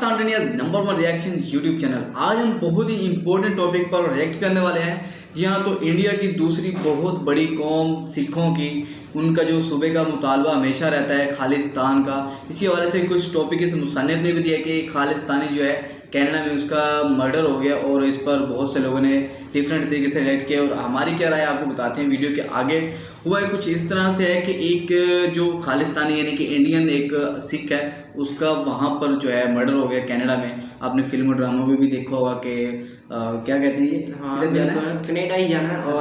Pakistan India's number 1 reaction YouTube channel. आज हम बहुत ही इंपॉर्टेंट टॉपिक पर रिएक्ट करने वाले हैं। जी हाँ, तो इंडिया की दूसरी बहुत बड़ी कौम सिखों की, उनका जो सूबे का मुतालबा हमेशा रहता है खालिस्तान का। इसी हवाले से कुछ टॉपिक इस मुसन्निफ ने भी दिया कि खालिस्तानी जो है कनाडा में उसका मर्डर हो गया, और इस पर बहुत से लोगों ने डिफरेंट तरीके से रिएक्ट किया। और हमारी क्या राय है आपको बताते हैं वीडियो के आगे। हुआ है कुछ इस तरह से है कि एक जो खालिस्तानी यानी कि इंडियन एक सिख है, उसका वहाँ पर जो है मर्डर हो गया कनाडा में। आपने फिल्म ड्रामों में भी देखा होगा कि क्या कहते हैं ये, हाँ, कनाडा ही जाना है। और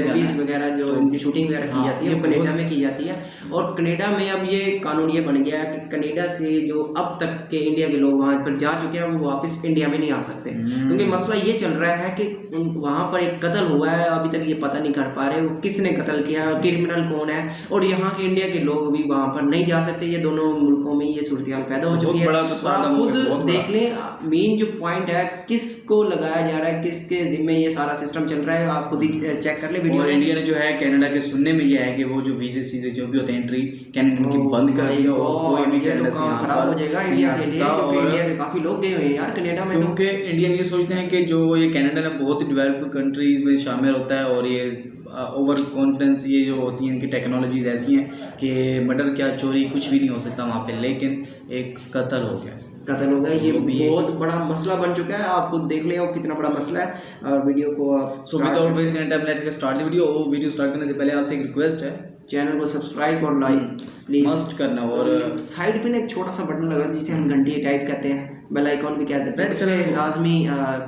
मूवीज वगैरह जो इनकी शूटिंग वगैरह की जाती है कनाडा में की जाती है। और कनाडा में अब ये कानून ये बन गया है कि कनाडा से जो अब तक के इंडिया के लोग वहाँ पर जा चुके हैं वो वापस इंडिया में नहीं आ सकते, क्योंकि मसला ये चल रहा है कि वहाँ पर एक कत्ल हुआ है, अभी तक ये पता नहीं कर पा रहे वो किसने कत्ल किया, क्रिमिनल कौन है। और यहाँ के इंडिया के लोग भी वहाँ पर नहीं जा सकते। ये दोनों मुल्कों में ये सूरत पैदा हो चुकी है। आप खुद देख लें, मेन जो पॉइंट है किसको लगाया जा रहा है, किसके जिम्मे ये सारा सिस्टम चल रहा है, आप खुद ही चेक कर ले वीडियो। और इंडिया ने जो है कनाडा के सुनने में ये है कि वो जो वीजे सीधे जो भी होते हैं एंट्री कैनेडियन की बंद कर दी, और कोई भी कनाडा से यहाँ खराब हो जाएगा इंडिया के लिए, क्योंकि इंडिया के काफी लोग गए हुए हैं यार कनाडा में। क्योंकि इंडियन ये सोचते हैं कि जो ये कनाडा है बहुत ही डेवलप्ड कंट्रीज में शामिल होता है, और ये ओवर कॉन्फिडेंस ये जो होती हैं इनकी टेक्नोलॉजीज ऐसी हैं कि मर्डर क्या चोरी कुछ भी नहीं हो सकता वहाँ पे, लेकिन एक कत्ल हो गया। ये बहुत बड़ा मसला बन चुका है। आप खुद देख ले कितना बड़ा मसला है। और वीडियो को आप without wasting time let's start the video. Video start करने से पहले आपसे एक रिक्वेस्ट है, चैनल को सब्सक्राइब और लाइक प्लीज मस्ट करना। और साइड पे एक छोटा सा बटन लगा जिसे हम घंटी टाइप कहते हैं, बेल आइकॉन भी कह देते हैं, उस पर लाजमी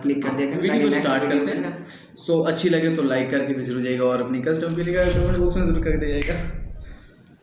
क्लिक कर देगा। वीडियो स्टार्ट करते हैं। सो अच्छी लगे तो लाइक करके भी जरूर जाएगा, और अपनी कस्टम फीलिंग कमेंट बॉक्स में जरूर कर दिया जाएगा।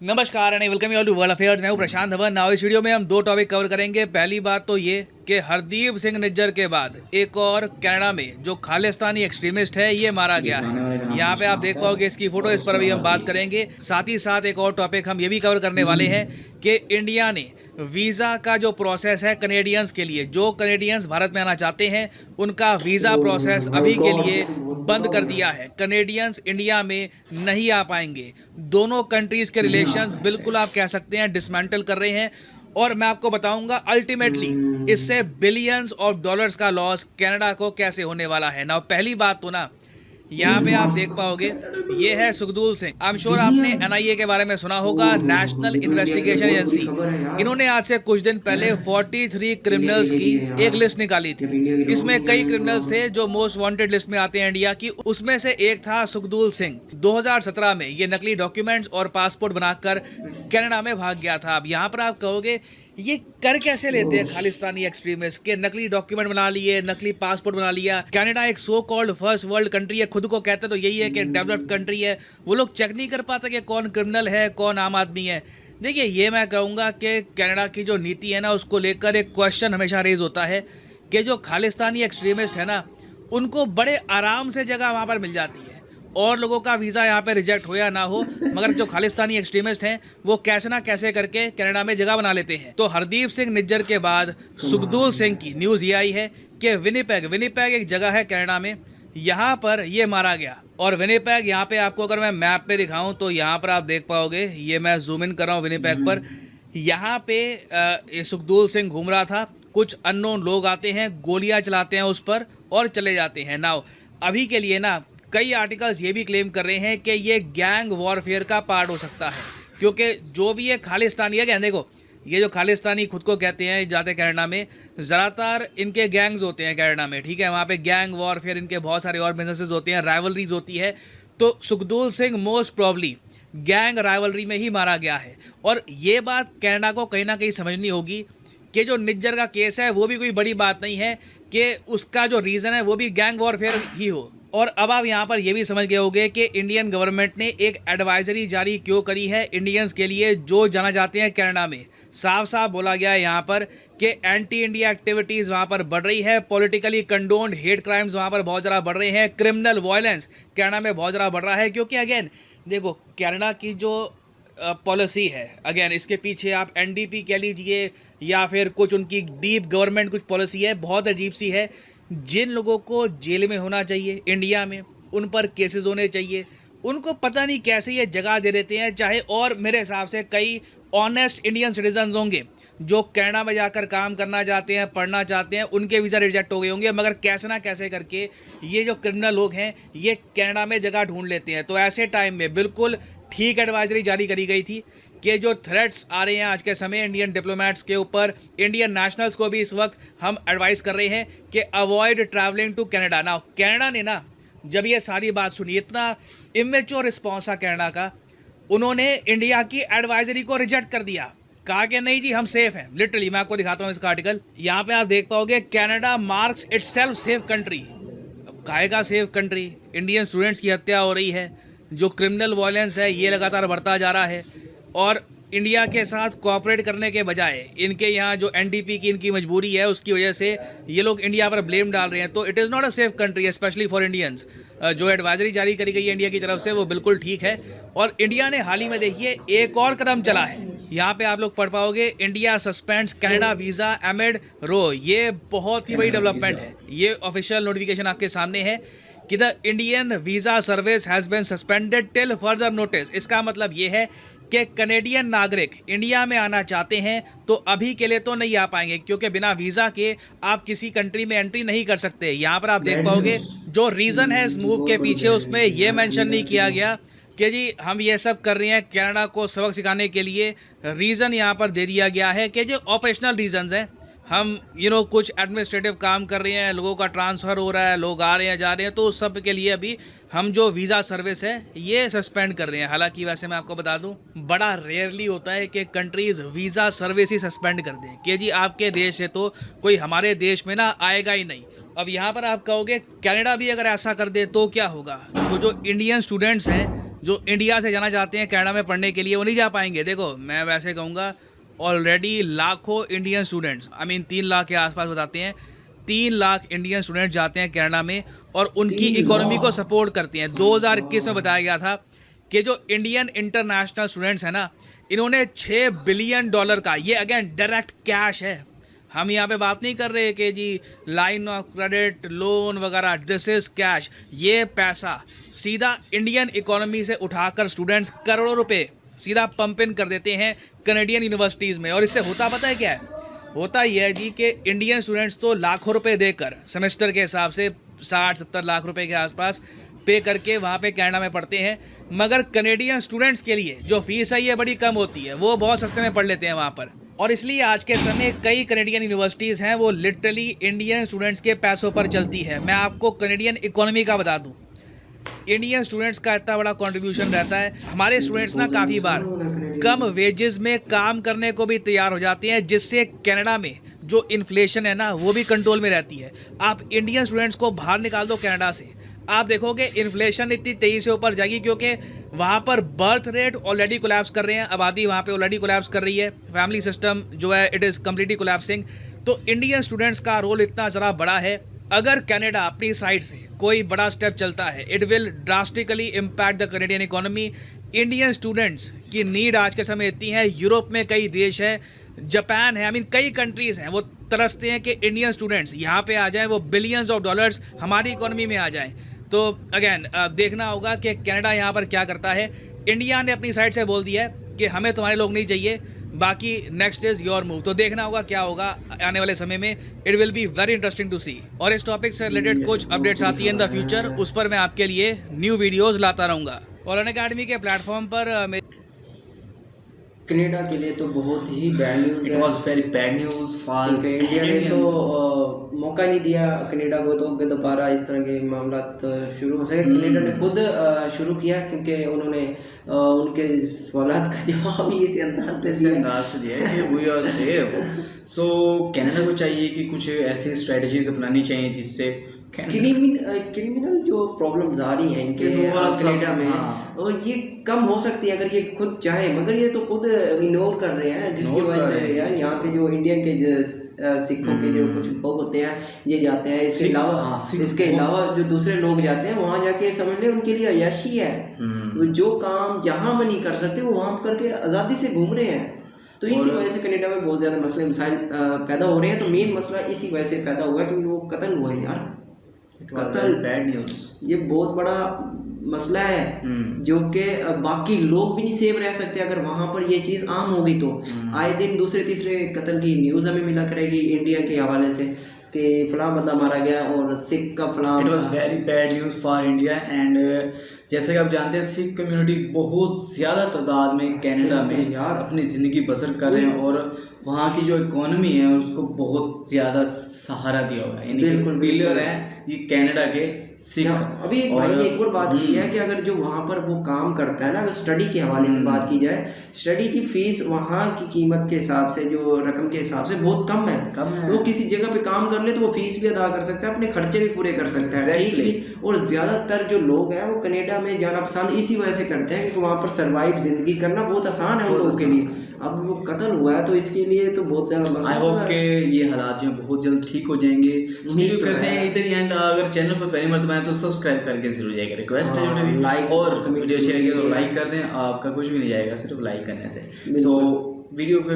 नमस्कार and welcome you all to world affairs. मैं हूं प्रशांत धवन। नाउ इस वीडियो में हम दो टॉपिक कवर करेंगे। पहली बात तो ये कि हरदीप सिंह निज्जर के बाद एक और कनाडा में जो खालिस्तानी एक्सट्रीमिस्ट है ये मारा गया है। यहाँ पे आप देख पाओगे इसकी फोटो, इस पर भी हम बात करेंगे। साथ ही साथ एक और टॉपिक हम ये भी कवर करने वाले हैं कि इंडिया ने वीज़ा का जो प्रोसेस है कनेडियंस के लिए, जो कनेडियंस भारत में आना चाहते हैं उनका वीज़ा प्रोसेस अभी के लिए बंद कर दिया है। कनेडियंस इंडिया में नहीं आ पाएंगे। दोनों कंट्रीज़ के रिलेशंस बिल्कुल आप कह सकते हैं डिसमेंटल कर रहे हैं। और मैं आपको बताऊंगा अल्टीमेटली इससे बिलियंस ऑफ डॉलर्स का लॉस कनाडा को कैसे होने वाला है। ना पहली बात तो ना यहाँ पे आप देख पाओगे ये है Sukhdool Singh. I am sure आपने NIA के बारे में सुना होगा, नेशनल इन्वेस्टिगेशन एजेंसी। इन्होंने आज से कुछ दिन पहले 43 क्रिमिनल्स की एक लिस्ट निकाली थी। इसमें कई क्रिमिनल्स थे जो मोस्ट वांटेड लिस्ट में आते हैं इंडिया की। उसमें से एक था सुखदूल सिंह। 2017 में ये नकली डॉक्यूमेंट्स और पासपोर्ट बनाकर कनाडा में भाग गया था। अब यहाँ पर आप कहोगे ये कर कैसे लेते हैं खालिस्तानी एक्सट्रीमिस्ट के, नकली डॉक्यूमेंट बना लिए, नकली पासपोर्ट बना लिया। कनाडा एक so called first world country है, खुद को कहते तो यही है कि डेवलप्ड कंट्री है। वो लोग चेक नहीं कर पाते कि कौन क्रिमिनल है कौन आम आदमी है। देखिए ये मैं कहूँगा कि कनाडा की जो नीति है ना उसको लेकर एक क्वेश्चन हमेशा रेज होता है कि जो खालिस्तानी एक्सट्रीमिस्ट है ना उनको बड़े आराम से जगह वहाँ पर मिल जाती है, और लोगों का वीज़ा यहाँ पे रिजेक्ट हो या ना हो, मगर जो खालिस्तानी एक्सट्रीमिस्ट हैं वो कैसे ना कैसे करके कनाडा में जगह बना लेते हैं। तो हरदीप सिंह निज्जर के बाद सुखदूल सिंह की न्यूज़ ये आई है कि विनिपेग एक जगह है कनाडा में, यहाँ पर ये मारा गया। और विनिपेग यहाँ पे आपको अगर मैं मैप पे दिखाऊँ तो यहाँ पर आप देख पाओगे, ये मैं जूम इन कर रहा हूँ विनिपेग पर। यहाँ पे सुखदूल सिंह घूम रहा था, कुछ अननोन लोग आते हैं, गोलियाँ चलाते हैं उस पर और चले जाते हैं। नाउ अभी के लिए ना कई आर्टिकल्स ये भी क्लेम कर रहे हैं कि ये गैंग वॉरफेयर का पार्ट हो सकता है, क्योंकि जो भी ये खालिस्तानी है, देखो ये जो खालिस्तानी खुद को कहते हैं जाते कनाडा में, ज़्यादातर इनके गैंग्स होते हैं कनाडा में, ठीक है। वहाँ पे गैंग वॉरफेयर, इनके बहुत सारे और बिजनेसेस होते हैं, राइवलरीज होती है। तो Sukhdool Singh most probably gang rivalry में ही मारा गया है। और ये बात कनाडा को कहीं ना कहीं समझनी होगी कि जो निज्जर का केस है वो भी कोई बड़ी बात नहीं है कि उसका जो रीज़न है वो भी गैंग वॉरफेयर ही हो। और अब आप यहाँ पर ये भी समझ गए होंगे कि इंडियन गवर्नमेंट ने एक एडवाइजरी जारी क्यों करी है इंडियंस के लिए जो जाना जाते हैं कनाडा में। साफ साफ बोला गया है यहाँ पर कि एंटी इंडिया एक्टिविटीज़ वहाँ पर बढ़ रही है, पॉलिटिकली कंडोन्ड हेट क्राइम्स वहाँ पर बहुत ज़्यादा बढ़ रहे हैं, क्रिमिनल वायलेंस कनाडा में बहुत ज़्यादा बढ़ रहा है। क्योंकि अगेन देखो कनाडा की जो पॉलिसी है, अगेन इसके पीछे आप NDP कह लीजिए या फिर कुछ उनकी डीप गवर्नमेंट कुछ पॉलिसी है, बहुत अजीब सी है। जिन लोगों को जेल में होना चाहिए इंडिया में उन पर केसेस होने चाहिए, उनको पता नहीं कैसे ये जगह दे देते हैं चाहे। और मेरे हिसाब से कई ऑनेस्ट इंडियन सिटीजन्स होंगे जो कनाडा में जाकर काम करना चाहते हैं, पढ़ना चाहते हैं, उनके वीज़ा रिजेक्ट हो गए होंगे, मगर कैसे ना कैसे करके ये जो क्रिमिनल लोग हैं ये कनाडा में जगह ढूंढ लेते हैं। तो ऐसे टाइम में बिल्कुल ठीक एडवाइजरी जारी करी गई थी कि जो थ्रेट्स आ रहे हैं आज के समय इंडियन डिप्लोमेट्स के ऊपर, इंडियन नेशनल्स को भी इस वक्त हम एडवाइस कर रहे हैं कि अवॉइड ट्रैवलिंग टू कनाडा। ना कनाडा ने ना जब ये सारी बात सुनी, इतना इमेच्योर रिस्पॉन्स था कनाडा का, उन्होंने इंडिया की एडवाइजरी को रिजेक्ट कर दिया, कहा कि नहीं जी हम सेफ हैं। लिटरली मैं आपको दिखाता हूँ इसका आर्टिकल, यहाँ पे आप देख पाओगे Canada marks itself safe country. काहे का सेफ कंट्री? इंडियन स्टूडेंट्स की हत्या हो रही है, जो क्रिमिनल वायलेंस है ये लगातार बढ़ता जा रहा है, और इंडिया के साथ कोऑपरेट करने के बजाय इनके यहाँ जो एनडीपी की इनकी मजबूरी है उसकी वजह से ये लोग इंडिया पर ब्लेम डाल रहे हैं। तो it is not a safe country specially for Indians. जो एडवाइजरी जारी करी गई है इंडिया की तरफ से वो बिल्कुल ठीक है। और इंडिया ने हाल ही में देखिए एक और कदम चला है, यहाँ पे आप लोग पढ़ पाओगे, India suspends Canada visa amid row. ये बहुत ही बड़ी डेवलपमेंट है, ये ऑफिशियल नोटिफिकेशन आपके सामने है कि the Indian visa service has been suspended till further notice. इसका मतलब ये है कि कनेडियन नागरिक इंडिया में आना चाहते हैं तो अभी के लिए तो नहीं आ पाएंगे, क्योंकि बिना वीज़ा के आप किसी कंट्री में एंट्री नहीं कर सकते। यहाँ पर आप देख पाओगे जो रीज़न है इस मूव के पीछे, उसमें ये मेंशन नहीं किया गया कि जी हम ये सब कर रहे हैं कनाडा को सबक सिखाने के लिए। रीज़न यहाँ पर दे दिया गया है कि जो ऑपरेशनल रीज़न्स हैं, हम कुछ एडमिनिस्ट्रेटिव काम कर रहे हैं, लोगों का ट्रांसफ़र हो रहा है, लोग आ रहे हैं जा रहे हैं, तो उस सब के लिए अभी हम जो वीज़ा सर्विस है ये सस्पेंड कर रहे हैं। हालांकि वैसे मैं आपको बता दूं बड़ा रेयरली होता है कि कंट्रीज़ वीज़ा सर्विस ही सस्पेंड कर दें कि जी आपके देश से तो कोई हमारे देश में ना आएगा ही नहीं। अब यहाँ पर आप कहोगे कनाडा भी अगर ऐसा कर दे तो क्या होगा? तो जो इंडियन स्टूडेंट्स हैं जो इंडिया से जाना चाहते हैं कनाडा में पढ़ने के लिए वो नहीं जा पाएंगे। देखो मैं वैसे कहूँगा ऑलरेडी लाखों इंडियन स्टूडेंट्स, 3 लाख के आसपास बताते हैं, 3 लाख इंडियन स्टूडेंट जाते हैं कनाडा में और उनकी इकोनॉमी को सपोर्ट करती हैं। 2021 में बताया गया था कि जो इंडियन इंटरनेशनल स्टूडेंट्स हैं ना, इन्होंने $6 बिलियन का, ये अगेन डायरेक्ट कैश है, हम यहाँ पे बात नहीं कर रहे कि जी लाइन ऑफ क्रेडिट लोन वगैरह, दिस इज़ कैश। ये पैसा सीधा इंडियन इकोनॉमी से उठाकर स्टूडेंट्स करोड़ों रुपए सीधा पंप इन कर देते हैं कनेडियन यूनिवर्सिटीज़ में। और इससे होता पता है क्या है? होता यह है जी कि इंडियन स्टूडेंट्स तो लाखों रुपए देकर सेमेस्टर के हिसाब से 60-70 लाख रुपए के आसपास पे करके वहाँ पे कनाडा में पढ़ते हैं, मगर कनेडियन स्टूडेंट्स के लिए जो फीस है ये बड़ी कम होती है, वो बहुत सस्ते में पढ़ लेते हैं वहाँ पर। और इसलिए आज के समय कई कनेडियन यूनिवर्सिटीज़ हैं वो लिटरली इंडियन स्टूडेंट्स के पैसों पर चलती है। मैं आपको कनेडियन इकोनॉमी का बता दूँ, इंडियन स्टूडेंट्स का इतना बड़ा कंट्रीब्यूशन रहता है। हमारे स्टूडेंट्स ना काफ़ी बार कम वेजेस में काम करने को भी तैयार हो जाते हैं, जिससे कनाडा में जो इन्फ्लेशन है ना वो भी कंट्रोल में रहती है। आप इंडियन स्टूडेंट्स को बाहर निकाल दो कनाडा से, आप देखोगे इन्फ्लेशन इतनी तेज़ी से ऊपर जाएगी, क्योंकि वहाँ पर बर्थ रेट ऑलरेडी कोलैप्स कर रहे हैं, आबादी वहाँ पे ऑलरेडी कोलैप्स कर रही है, फैमिली सिस्टम जो है इट इज़ कम्प्लीटली कोलैप्सिंग। तो इंडियन स्टूडेंट्स का रोल इतना ज़रा बड़ा है। अगर कनाडा अपनी साइड से कोई बड़ा स्टेप चलता है, it will drastically impact the Canadian economy. Indian students की नीड आज के समय इतनी है, यूरोप में कई देश है, जापान है, कई कंट्रीज़ हैं, वो तरसते हैं कि इंडियन स्टूडेंट्स यहाँ पे आ जाएं, वो बिलियंस ऑफ डॉलर्स हमारी इकोनॉमी में आ जाएं। तो अगेन देखना होगा कि कनाडा यहाँ पर क्या करता है। इंडिया ने अपनी साइड से बोल दिया है कि हमें तुम्हारे लोग नहीं चाहिए, बाकी नेक्स्ट इज़ योर मूव। तो देखना होगा क्या होगा आने वाले समय में, it will be very interesting to see. और इस टॉपिक से रिलेटेड कुछ अपडेट्स आती है इन द फ्यूचर, उस पर मैं आपके लिए न्यू वीडियोज़ लाता रहूँगा। और अनअकैडमी के प्लेटफॉर्म पर कनाडा के लिए तो बहुत ही बैड न्यूज़ है। It was very bad news for India ने तो मौका नहीं दिया कनाडा को तो कि दोबारा इस तरह के मामला शुरू हो सके। कनाडा ने खुद शुरू किया, क्योंकि उन्होंने उनके सवालात का जवाब ही इसी अंदाज से दिया है कि we are safe. So Canada को चाहिए कि कुछ ऐसी स्ट्रेटजीज अपनानी चाहिए जिससे क्रिमिनल जो प्रॉब्लम्स आ रही हैं इनके कनाडा में, और ये कम हो सकती है अगर ये खुद चाहे, मगर ये तो खुद इग्नोर कर रहे हैं, जिसकी वजह से यार यहाँ के जो इंडियन के सिखों के जो कुछ लोग होते हैं ये जाते हैं। इसके अलावा जो दूसरे लोग जाते हैं वहाँ जाके समझ ले उनके लिए अय्याशी है, जो काम जहाँ में नहीं कर सकते वो वहाँ करके आज़ादी से घूम रहे हैं। तो इसी वजह से कनाडा में बहुत ज़्यादा मसले मसाइल पैदा हो रहे हैं। तो मेन मसला इसी वजह से पैदा हुआ है क्योंकि वो कत्ल हुआ है यार। कत्ल, बैड न्यूज़। ये बहुत बड़ा मसला है जो कि बाकी लोग भी नहीं सेफ रह सकते अगर वहां पर ये चीज़ आम होगी तो। आए दिन दूसरे तीसरे कत्ल की न्यूज़ हमें मिला करेगी इंडिया के हवाले से कि फलां बंदा मारा गया और सिख का फलां। It was very bad news for India. And जैसे कि आप जानते हैं सिख कम्युनिटी बहुत ज़्यादा तादाद में कनाडा में यार अपनी ज़िंदगी बसर कर रहे हैं और वहाँ की जो इकोनॉमी है उसको बहुत ज़्यादा सहारा दिया हुआ है। बिल्कुल बिल्डर हैं ये कनाडा के सिख। अभी भाई ने एक और बात की है कि अगर जो वहाँ पर वो काम करता है ना, अगर स्टडी के हवाले से बात की जाए, स्टडी की फीस वहाँ की कीमत के हिसाब से, जो रकम के हिसाब से बहुत कम है। वो किसी जगह पे काम कर ले तो वो फीस भी अदा कर सकता है, अपने खर्चे भी पूरे कर सकता है। ठीक। और ज़्यादातर जो लोग हैं वो कनाडा में जाना पसंद इसी वजह से करते हैं क्योंकि वहाँ पर सर्वाइव जिंदगी करना बहुत आसान है उन लोगों के लिए। अब वो कत्ल हुआ है तो इसके लिए तो बहुत ज़्यादा मसला है। आई होप के ये हालात जो बहुत जल्द ठीक हो जाएंगे। वीडियो करते हैं इधर ही एंड अगर चैनल पर पहली मरतबा है तो सब्सक्राइब करके जरूर जाएगा। रिक्वेस्ट है लाइक और वीडियो शेयर किया तो लाइक कर दें, आपका कुछ भी नहीं जाएगा सिर्फ लाइक करने से। सो वीडियो पे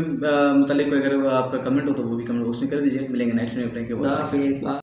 मुतालिक अगर आपका कमेंट हो तो वो भी कमेंट बॉक्स में कर दीजिए। मिलेंगे नेक्स्ट वीडियो के बाद।